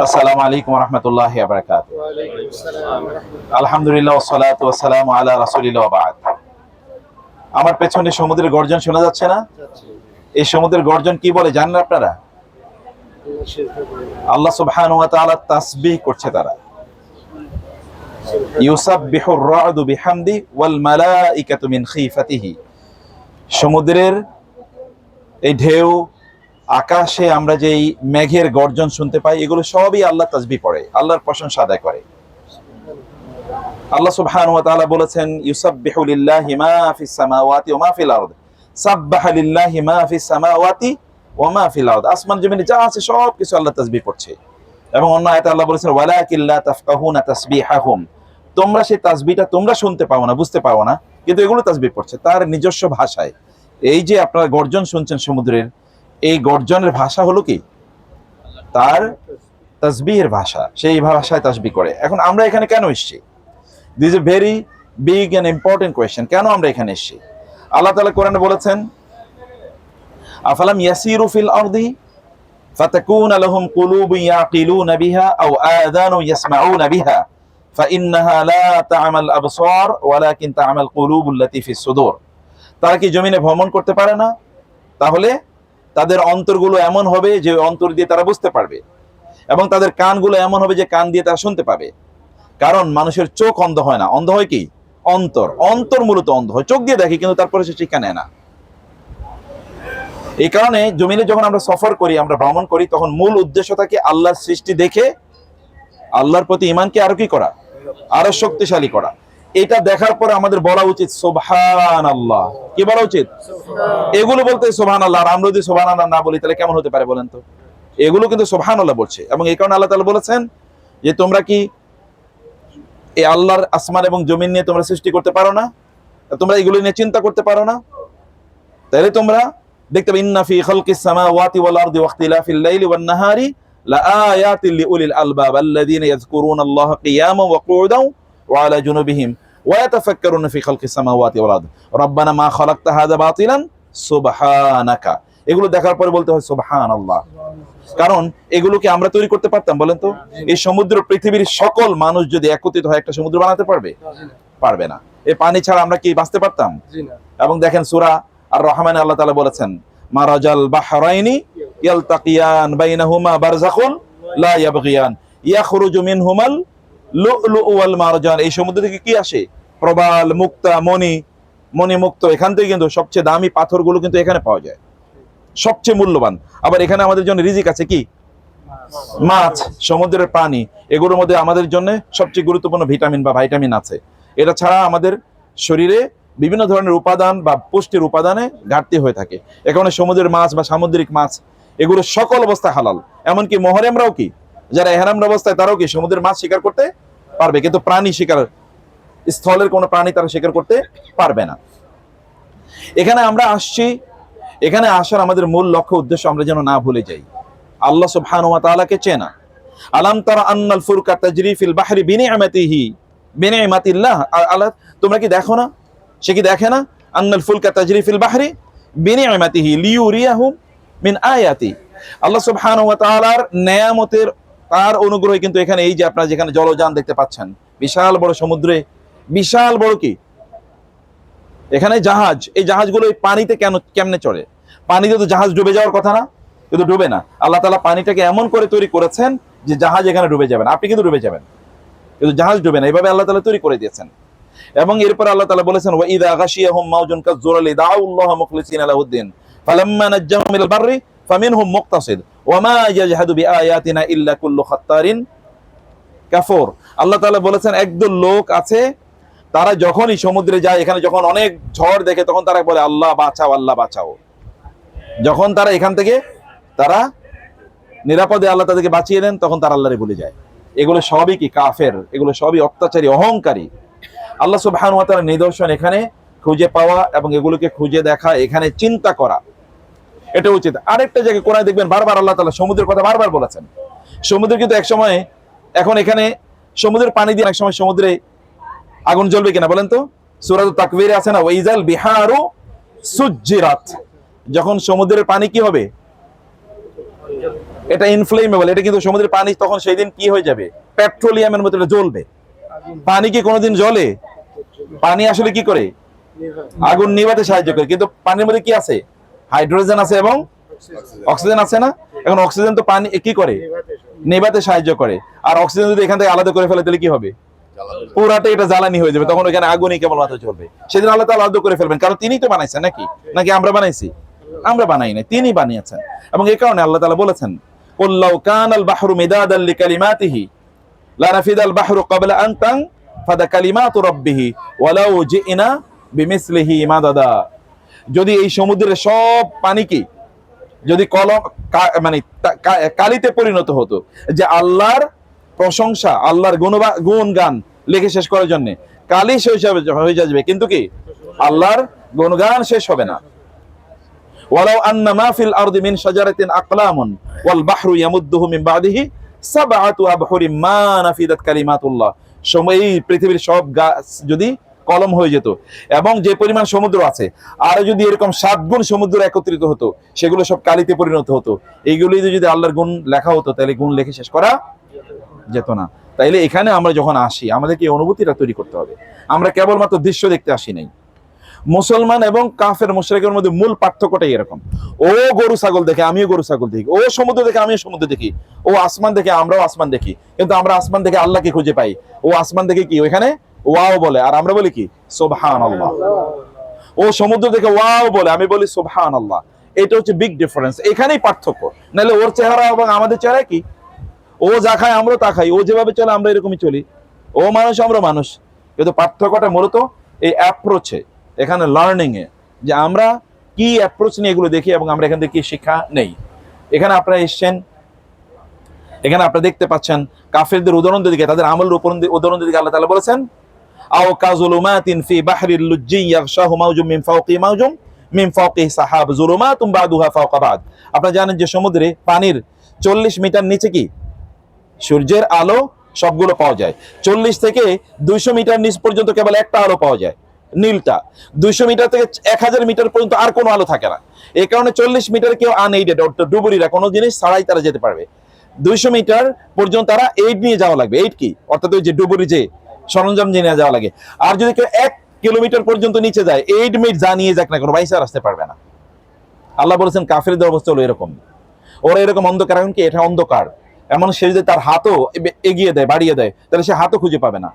আসসালামু আলাইকুম ওয়া রাহমাতুল্লাহি ওয়া বারাকাতুহু। আলহামদুলিল্লাহ ওয়াসসালাতু ওয়াসসালামু আলা রাসূলিল্লাহ ওয়া বা'দ। আমার পেছনে সমুদ্রের গর্জন শোনা যাচ্ছে না? এই সমুদ্রের গর্জন কি বলে জানেন আপনারা? আল্লাহ সুবহানাহু ওয়া তাআলা তাসবিহ করছে তারা। ইউসাব্বিহুর রা'দু বিহামদি ওয়াল মালাইকাতু মিন খিফাতিহি। সমুদ্রের এই ঢেউ, আকাশে আমরা যেই মেঘের গর্জন শুনতে পাই, এগুলো সবই আল্লাহ তাসবিহ পড়ে, আল্লাহর প্রশংসা আদায় করে। আল্লাহ সুবহানাহু ওয়া তাআলা বলেছেন, ইউসাব্বিহু লিল্লাহি মা ফিস সামাওয়াতি ওয়া মা ফিল আরদ। সাব্বাহা লিল্লাহি মা ফিস সামাওয়াতি ওয়া মা ফিল আরদ। আসমান জমিনে যা আছে সব কিছু আল্লাহ তাসবিহ করছে। এবং অন্য আয়াতে আল্লাহ বলেছেন, ওয়ালাকিন লা তাফকাহুনা তাসবিহাহুম। তোমরা সেই তাসবিহটা তোমরা শুনতে পাও না, বুঝতে পাও না, কিন্তু এগুলো তাসবিহ করছে তার নিজস্ব ভাষায়। এই যে আপনারা গর্জন শুনছেন সমুদ্রের, এই গর্জনের ভাষা হলো কি? তার তাসবিহের ভাষা, সেই ভাষায় তাসবিহ করে। এখন আমরা এখানে কেন এসেছি? This is a very big and important question. কেন আমরা এখানে এসেছি? আল্লাহ তাআলা কোরআনে বলেছেন, আফালাম ইয়াসিরু ফিল আরদি ফাতাকুনা লাহুম কুলুবুন ইয়াকিলুনা বিহা আও আযানু ইয়াসমাউনা বিহা ফাইন্নাহা লা তা'মাল আবসার ওয়ালাকিন তা'মাল কুলুবুল লাতী ফিস সুদূর। তারা কি জমিনে ভ্রমণ করতে পারে না? তাহলে তাদের অন্তরগুলো এমন হবে যে অন্তর দিয়ে তারা বুঝতে পারবে, এবং তাদের কানগুলো এমন হবে যে কান দিয়ে তারা শুনতে পাবে। কারণ মানুষের চোখ অন্ধ হয় না, অন্ধ হয় কি? অন্তর। অন্তর মূলত অন্ধ হয়, চোখ দিয়ে দেখি কিন্তু তারপরে সে শিক্ষা নেয় না। এই কারণে জমিনে যখন আমরা সফর করি, আমরা ভ্রমণ করি, তখন মূল উদ্দেশ্য থাকে আল্লাহর সৃষ্টি দেখে আল্লাহর প্রতি ঈমানকে আরো কি করা? আরো শক্তিশালী করা। এটা দেখার পরে আমাদের বলা উচিত সুবহানাল্লাহ। কি বলা উচিত? এগুলো বলতে সুবহানাল্লাহ। আর আমরা যদি সুবহানাল্লাহ না বলি তাহলে কেমন হতে পারে বলেন তো? এগুলো কিন্তু সুবহানাল্লাহ বলছে। এবং এই কারণে আল্লাহ তাআলা বলেছেন যে তোমরা কি এই আল্লাহর আসমান এবং জমিন নিয়ে তোমরা সৃষ্টি করতে পারো না? তোমরা এগুলো নিয়ে চিন্তা করতে পারো না? তাহলে তোমরা দেখতে পাবে, ইন্না ফি খালকিস সামাওয়াতি ওয়াল আরদি ওয়া ইখতিলাফিল লাইলি ওয়ান নাহারি লাআয়াতিন লিউলিল আলবাব আল্লাযীনা ইয়াযকুরুনাল্লাহা কিয়ামান ওয়া কুউদান ওয়া আলা জুনুবিহিম ওয়া ইয়াতাফাক্কারুনা ফি খালকিস সামাওয়াতি ওয়াল আরদি রাব্বানা মা খালাকতা হাযা বাতিলান সুবহানাকা। এগুলো দেখার পরে বলতে হয় সুবহানাল্লাহ। কারণ এগুলোকে আমরা তৈরি করতে পারতাম বলেন তো? এই সমুদ্র, পৃথিবীর সকল মানুষ যদি একত্রিত হয় একটা সমুদ্র বানাতে পারবে? পারবে না। এই পানি ছাড়া আমরা কি বাঁচতে পারতাম? এবং দেখেন সূরা আর রহমানে আল্লাহ তাআলা বলেছেন, মারাজাল বাহরাইনি ইয়ালতাকিয়ান বাইনাহুমা বারযাখুন লা ইয়াবগিয়ান ইয়াখরুজু মিনহুমাল লু'লু'ু ওয়াল মারজান। এই সমুদ্র থেকে কি আসে? প্রবাল, মুক্তা, মণিমুক্ত। এখান থেকে কিন্তু সবচেয়ে দামি পাথরগুলো কিন্তু এখানে পাওয়া যায়, সবচেয়ে মূল্যবান। আবার এখানে আমাদের জন্য রিজিক আছে কি? মাছ, সমুদ্রের পানি। এগুলোর মধ্যে আমাদের জন্য সবচেয়ে গুরুত্বপূর্ণ ভিটামিন বা ভাইটামিন আছে। এটা ছাড়া আমাদের শরীরে বিভিন্ন ধরনের উপাদান বা পুষ্টির উপাদানে ঘাটতি হয়ে থাকে। এখানে সমুদ্রের মাছ বা সামুদ্রিক মাছ, এগুলো সকল অবস্থায় হালাল। এমনকি মুহররমরাও কি, যারা ইহরামের অবস্থায় তারাও কি সমুদ্রের মাছ শিকার করতে পারবে, কিন্তু প্রাণী শিকার, স্থলের কোনো প্রাণী তারা শিকার করতে পারবে না। এখানে আমরা আসছি, এখানে আসার আমাদের মূল লক্ষ্য উদ্দেশ্য আমরা যেন না ভুলে যাই আল্লাহ সুবহানাহু ওয়া তাআলাকে চেনা। আলাম তারা আন্নাল ফুলকা তাজরি ফিল বাহরি বিনি'মাতিল্লাহ। আল্লাহ তোমরা কি দেখো না, সে কি দেখে না? আন্নাল ফুলকা তাজরি ফিল বাহরি বিনি'মাতিহি লিইউরিয়াহুম মিন আয়াতি। আল্লাহ সুবহানাহু ওয়া তাআলার নেয়ামতের, তার অনুগ্রহে কিন্তু এখানে এই যে আপনারা যেখানে জলযান দেখতে পাচ্ছেন, বিশাল বড় সমুদ্রে বিশাল বড় কি এখানে জাহাজ, এই জাহাজগুলো এই পানিতে কেমনে চলে? পানিতে তো জাহাজ ডুবে যাওয়ার কথা না, কিন্তু ডুবে না। আল্লাহ তাআলা পানিটাকে এমন করে তৈরি করেছেন যে জাহাজ এখানে ডুবে যাবে না, আপনি কিন্তু ডুবে যাবেন, কিন্তু জাহাজ ডুবে না। এইভাবে আল্লাহ তাআলা তৈরি করে দিয়েছেন। এবং এরপর আল্লাহ তাআলা বলেছেন, ওয়া ইযা গাশিয়াহুম মাওজুন কাযযুরালি দাউল্লাহা মুখলিসিনা লাহুদ্দিন ফালাম্মা নাজ্জাহুম ইলাল বাররি ফামিনহুম মুক্তাসিদ ওয়া মা ইয়াজহাদু বিআয়াতিনা ইল্লা কুল্লু খাত্তারিন কাফুর। আল্লাহ তাআলা বলেছেন, একদল লোক আছে তারা যখনই সমুদ্রে যায়, এখানে যখন অনেক ঝড় দেখে তখন তারা বলে আল্লাহ বাঁচাও, আল্লাহ বাঁচাও। যখন তারা এখান থেকে তারা নিরাপদে আল্লাহ তাদেরকে বাঁচিয়ে দেন, তখন তারা আল্লাহরে ভুলে যায়। এগুলো সবই কি কাফের, এগুলো সবই অত্যাচারী, অহংকারী। আল্লাহ সুবহানাহু ওয়া তাআলার নিদর্শন এখানে খুঁজে পাওয়া এবং এগুলোকে খুঁজে দেখা, এখানে চিন্তা করা, এটা উচিত। আরেকটা জায়গায় কোরআনে দেখবেন বারবার আল্লাহ তাআলা সমুদ্রের কথা বারবার বলেছেন। সমুদ্র কিন্তু এক সময়, এখন এখানে সমুদ্রের পানি দিয়ে এক সময় সমুদ্রে আগুন জ্বলবে কিনা বলেন তো? সূরা তাকবীরে আছে না, ওয়াইজাল বিহারু সুজ্জিরাত। যখন সমুদ্রের পানি কি হবে? এটা ইনফ্লেমেবল, এটা কিন্তু সমুদ্রের পানি তখন সেই দিন কি হয়ে যাবে, পেট্রোলিয়ামের মতো এটা জ্বলবে। পানি কি কোনোদিন জ্বলে? পানি আসলে কি করে, আগুন নিভাতে সাহায্য করে, কিন্তু পানির মধ্যে কি আছে, হাইড্রোজেন আছে এবং অক্সিজেন আছে না? এখন অক্সিজেন তো পানি কি করে, নেভাতে সাহায্য করে। আর অক্সিজেন যদি এখান থেকে আলাদা করে ফেলে তাহলে কি হবে, পুরাটা এটা জ্বালানি হয়ে যাবে, তখন ওখানে আগুনই কেবল মাত্র চলবে। সেদিন আল্লাহ তাআলা আলাদা করে ফেলবেন, কারণ তিনিই তো বানাইছেন, নাকি নাকি আমরা বানাইছি? আমরা বানাই নাই, তিনি বানিয়েছেন। এবং এই কারণে আল্লাহ তাআলা বলেছেন, কুল লাউ কানাল বাহরু মিদাদান লিকালিমাতিহি লানাফিদাল বাহরু ক্বাবলা আন তানফাদা কালিমাতু রাব্বিহি ওয়ালাউ জিনা বিমিসলিহি মাদাদা। যদি এই সমুদ্রের সব পানি কি যদি কলম মানে কালিতে পরিণত হতো, যে আল্লাহর প্রশংসা, আল্লাহর গুণগান লিখে শেষ করার জন্য কালি শেষ হয়ে যাবে, কিন্তু কি আল্লাহর গুণগান শেষ হবে না। ওয়ালাউ আন্না মা ফিল আরদি মিন শাজারাতিন আকলামুন ওয়াল বাহরু ইয়ামুদ্দুহু মিন বাদিহি সাবআতু আবহুরিম মা নাফিদাত কালিমাতুল্লাহ। এই পৃথিবীর সব গাছ যদি কলম হয়ে যেত, এবং যে পরিমাণ সমুদ্র আছে আর যদি এরকম 7 গুণ সমুদ্র একত্রিত হতো, সেগুলো সব কালিতে পরিণত হতো। এইগুলি যদি আল্লাহর গুণ লেখা হতো, তাহলে গুণ লিখে শেষ করা যেত না। তাইলে এখানে আমরা যখন আসি, আমাদেরকে এই অনুভূতিটা তৈরি করতে হবে। আমরা কেবলমাত্র দৃশ্য দেখতে আসি নাই। মুসলমান এবং কাফের মুশরিকের মধ্যে মূল পার্থক্যটাই এরকম। ও গরু ছাগল দেখে, আমিও গরু ছাগল দেখি। ও সমুদ্র দেখে, আমিও সমুদ্র দেখি। ও আসমান দেখে, আমরাও আসমান দেখি। কিন্তু আমরা আসমান দেখে আল্লাহকে খুঁজে পাই, ও আসমান দেখে কি ওইখানে ওয়াও বলে, আর আমরা বলি কি সুবহানাল্লাহ। ও সমুদ্র দেখে ওয়াও বলে, আমি বলি সুবহানাল্লাহ। এটা হচ্ছে বিগ ডিফারেন্স, এখানেই পার্থক্য। নাহলে ওর চেহারা এবং আমাদের চেহারা কি, ও যা খায় আমরা তা খাই, ও যেভাবে চলে আমরা এরকমই চলি, ও মানুষ আমরা মানুষ। কিন্তু পার্থক্যটা মূলত এই অ্যাপ্রোচে, এখানে লার্নিং এ, যে আমরা কি অ্যাপ্রোচ নিয়ে এগুলো দেখি এবং আমরা এখান থেকে কি শিক্ষা নেই। এখানে আপনারা এসছেন, এখানে আপনারা দেখতে পাচ্ছেন কাফেরদের উদাহরণ দিকে, তাদের আমলের উদাহরণ দিকে আল্লাহ তাআলা বলেছেন, আও কাযুলুমাতিন ফি বাহরিল লুজ্জি ইয়াগশাহু মাওজুম মিন ফাওকি মাওজুম মিন ফাওকি সাহাব যুলুমাতুম বাদুহা ফাওকা বাদ। আপনারা জানেন যে সমুদ্রে পানির 40 মিটার নিচে কি সূর্যের আলো সবগুলো পাওয়া যায়। 40 থেকে 200 মিটার নিচ পর্যন্ত কেবল একটা আলো পাওয়া যায়, নীলটা। 200 মিটার থেকে 1000 মিটার পর্যন্ত আর কোনো আলো থাকে না। এই কারণে 40 মিটার কেউ আনএইডেড, অর্থাৎ ডুবুরিরা কোনো জিনিস ছাড়াই তারা যেতে পারবে। 200 মিটার পর্যন্ত তারা এইড নিয়ে যাওয়া লাগবে। এইড কি, অর্থাৎ ওই যে ডুবুরি যে সরঞ্জাম নিয়ে যাওয়া লাগে। আর যদি কেউ 1 কিলোমিটার পর্যন্ত নিচে যায়, এইড মিট যা নিয়ে যাক না কোনো বাইসা আসতে পারবে না। আল্লাহ বলেছেন কাফেরদের অবস্থা হলো এরকম। ওরা এরকম অন্ধকার, এখন কি এটা অন্ধকার, এমন সে যদি তার হাতও এগিয়ে দেয়, বাড়িয়ে দেয়, তাহলে সে হাতও খুঁজে পাবে না।